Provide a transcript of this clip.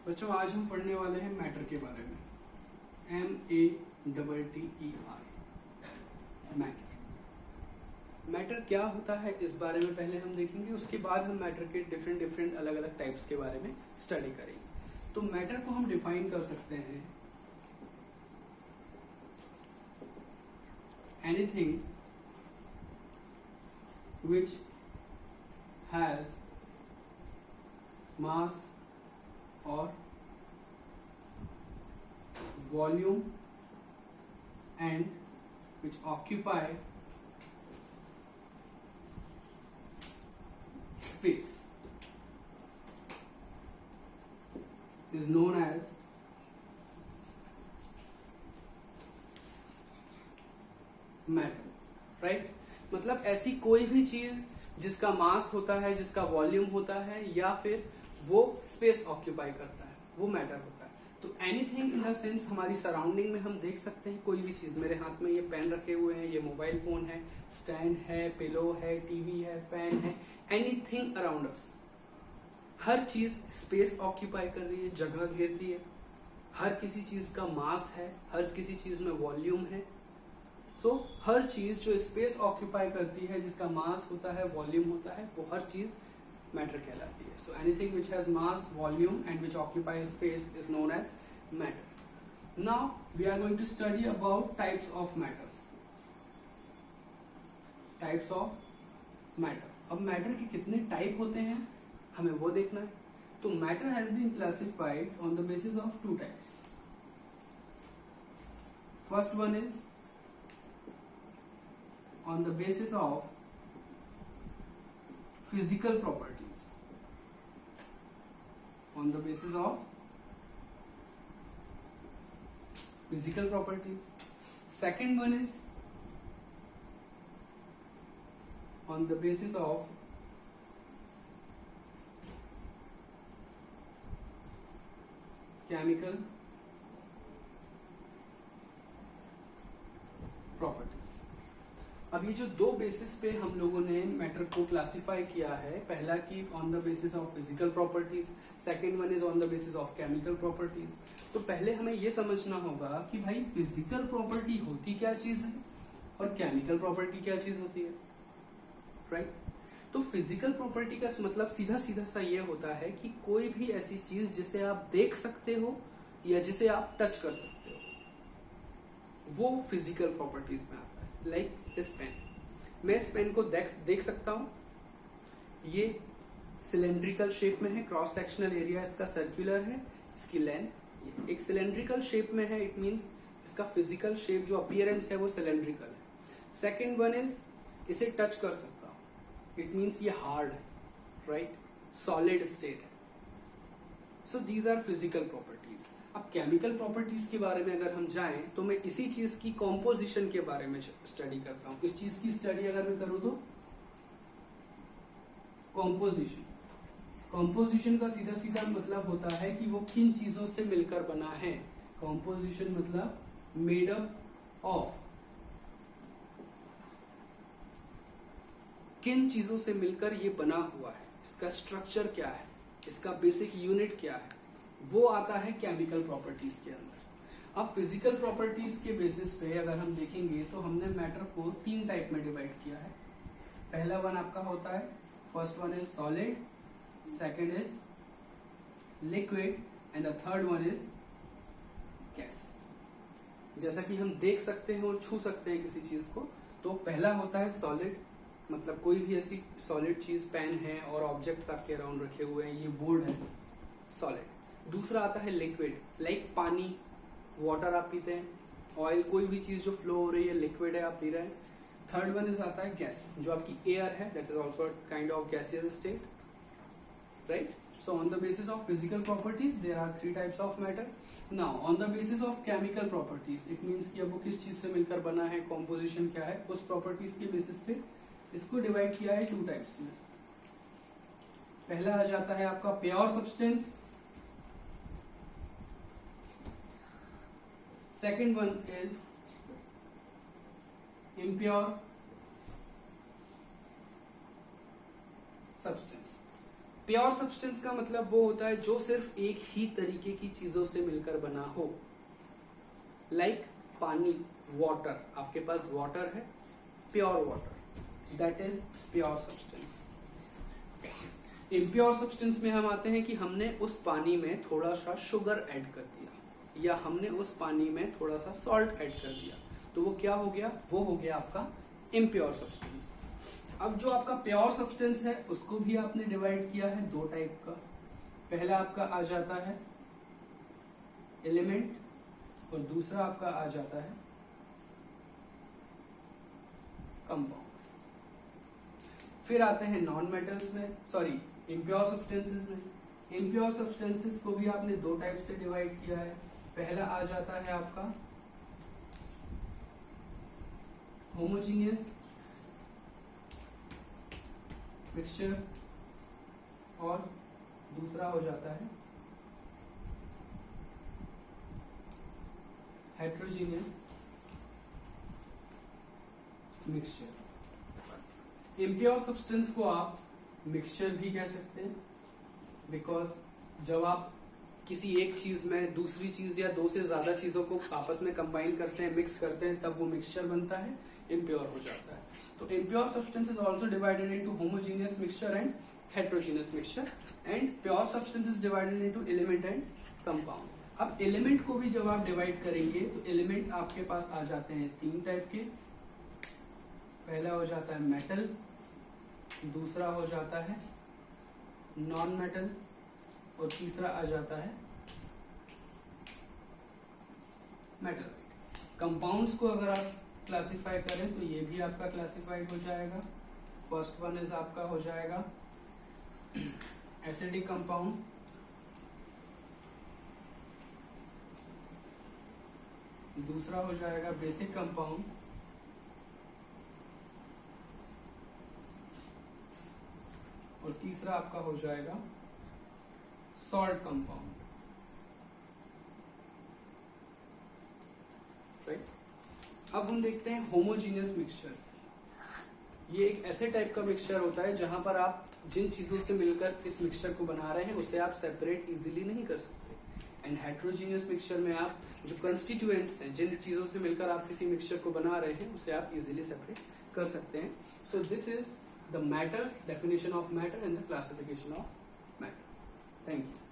बच्चों आज हम पढ़ने वाले हैं मैटर के बारे में। MATTER matter. मैटर क्या होता है इस बारे में पहले हम देखेंगे, उसके बाद हम मैटर के डिफरेंट अलग अलग टाइप्स के बारे में स्टडी करेंगे। तो मैटर को हम डिफाइन कर सकते हैं anything which has mass or volume and which occupy space is known as matter, right. मतलब ऐसी कोई भी चीज जिसका मास होता है, जिसका वॉल्यूम होता है, या फिर वो स्पेस ऑक्यूपाई करता है, वो मैटर होता है। तो एनीथिंग इन द सेंस हमारी सराउंडिंग में हम देख सकते हैं कोई भी चीज। मेरे हाथ में ये पेन रखे हुए हैं, ये मोबाइल फोन है, स्टैंड है, पिलो है, टीवी है, फैन है, एनीथिंग अराउंड अस। हर चीज स्पेस ऑक्यूपाई कर रही है, जगह घेरती है। हर किसी चीज का मास है, हर किसी चीज में वॉल्यूम है। सो हर चीज जो स्पेस ऑक्यूपाई करती है, जिसका मास होता है, वॉल्यूम होता है, वो हर चीज मैटर कहलाती है। So anything which has mass, volume and which occupy space is known as matter. Now we are going to study about types of matter. Types of matter. अब मैटर के कितने टाइप होते हैं हमें वो देखना है। तो matter has been classified on the basis of two types. First one is on the basis of physical properties. On the basis of physical properties. Second one is on the basis of chemical properties. अब ये जो दो basis पे हम लोगों ने matter को classify किया है, पहला की on the basis of physical properties, second one is on the basis of chemical properties. तो पहले हमें ये समझना होगा कि भाई फिजिकल प्रॉपर्टी होती क्या चीज है और केमिकल प्रॉपर्टी क्या चीज होती है, राइट। तो फिजिकल प्रॉपर्टी का मतलब सीधा सीधा सा ये होता है कि कोई भी ऐसी चीज जिसे आप देख सकते हो या जिसे आप टच कर सकते हो, वो फिजिकल प्रॉपर्टीज में आता है। लाइक दिस पेन, मैं इस पेन को देख सकता हूं। ये सिलेंड्रिकल शेप में है, क्रॉस सेक्शनल एरिया इसका सर्कुलर है, इसकी लेंथ एक सिलेंड्रिकल शेप में है। इट मींस इसका फिजिकल शेप जो अपीयरेंस है वो सिलेंड्रिकल है। सेकेंड वन इज इसे टच कर सकता हूं। इट मींस ये हार्ड है, राइट, सॉलिड स्टेट है। So these are physical properties. अब केमिकल प्रॉपर्टीज के बारे में अगर हम जाएं तो मैं इसी चीज की कॉम्पोजिशन के बारे में स्टडी करता हूं। इस चीज की स्टडी अगर मैं करूं तो कॉम्पोजिशन। कॉम्पोजिशन का सीधा सीधा मतलब होता है कि वो किन चीजों से मिलकर बना है। कॉम्पोजिशन मतलब मेड अप ऑफ, किन चीजों से मिलकर ये बना हुआ है, इसका स्ट्रक्चर क्या है, इसका बेसिक यूनिट क्या है, वो आता है केमिकल प्रॉपर्टीज के अंदर। अब फिजिकल प्रॉपर्टीज के बेसिस पे अगर हम देखेंगे तो हमने मैटर को तीन टाइप में डिवाइड किया है। पहला वन आपका होता है, first one is solid, second is liquid and the third one is gas. जैसा कि हम देख सकते हैं और छू सकते हैं किसी चीज को, तो पहला होता है सॉलिड, मतलब कोई भी ऐसी सॉलिड चीज, पेन है और ऑब्जेक्ट्स आपके अराउंड रखे हुए हैं, ये बोर्ड है, सॉलिड। दूसरा आता है लिक्विड, लाइक पानी, वाटर आप पीते हैं, ऑयल, कोई भी चीज जो फ्लो हो रही है, लिक्विड है, आप पी रहे हैं। थर्ड वन इज आता है गैस, जो आपकी एयर है, that is also kind of gaseous state, right. So on the basis of physical properties there are three types of matter. Now on the basis of chemical properties, it means कि अब वो किस चीज से मिलकर बना है, कॉम्पोजिशन क्या है, उस प्रॉपर्टीज के बेसिस पे इसको डिवाइड किया है टू टाइप्स में। पहला आ जाता है आपका pure substance, second one is impure substance. Pure substance का मतलब वो होता है जो सिर्फ एक ही तरीके की चीजों से मिलकर बना हो, लाइक पानी, वाटर, आपके पास वाटर है, pure water, that is pure substance. Impure substance में हम आते हैं कि हमने उस पानी में थोड़ा सा शुगर ऐड कर दिया या हमने उस पानी में थोड़ा सा सॉल्ट ऐड कर दिया, तो वो क्या हो गया, वो हो गया आपका इम्प्योर सब्सटेंस। अब जो आपका प्योर सब्सटेंस है उसको भी आपने डिवाइड किया है दो टाइप का। पहला आपका आ जाता है एलिमेंट और दूसरा आपका आ जाता है कंपाउंड। फिर आते हैं नॉन मेटल्स में, सॉरी इम्प्योर सब्सटेंसेस में। इम्प्योर सब्सटेंसेस को भी आपने दो टाइप से डिवाइड किया है। पहला आ जाता है आपका होमोजीनियस मिक्सचर और दूसरा हो जाता है हेट्रोजीनियस मिक्सचर। इम्प्योर सब्सटेंस को आप मिक्सचर भी कह सकते हैं, बिकॉज जब आप किसी एक चीज में दूसरी चीज या दो से ज्यादा चीजों को आपस में कंबाइन करते हैं, मिक्स करते हैं, तब वो मिक्सचर बनता है, इम्प्योर हो जाता है। तो impure substance is also divided into homogeneous mixture and heterogeneous mixture, and pure substance is divided into element and compound. अब एलिमेंट को भी जब आप डिवाइड करेंगे तो एलिमेंट आपके पास आ जाते हैं तीन टाइप के। पहला हो जाता है मेटल, दूसरा हो जाता है नॉन मेटल और तीसरा आ जाता है मेटल। कंपाउंड्स को अगर आप क्लासिफाई करें तो ये भी आपका क्लासिफाइड हो जाएगा। फर्स्ट वन इज आपका हो जाएगा एसिडिक कंपाउंड, दूसरा हो जाएगा बेसिक कंपाउंड, और तीसरा आपका हो जाएगा सॉल्ट कंपाउंड। राइट, अब हम देखते हैं होमोजीनियस मिक्सचर। ये एक ऐसे टाइप का मिक्सचर होता है जहां पर आप जिन चीजों से मिलकर इस मिक्सचर को बना रहे हैं उसे आप सेपरेट इजीली नहीं कर सकते। एंड हेट्रोजीनियस मिक्सचर में आप जो कंस्टिट्यूएंट्स हैं, जिन चीजों से मिलकर आप किसी मिक्सचर को बना रहे हैं, उसे आप इजीली सेपरेट कर सकते हैं। So this is the matter, definition of matter and the classification of matter. Thank you.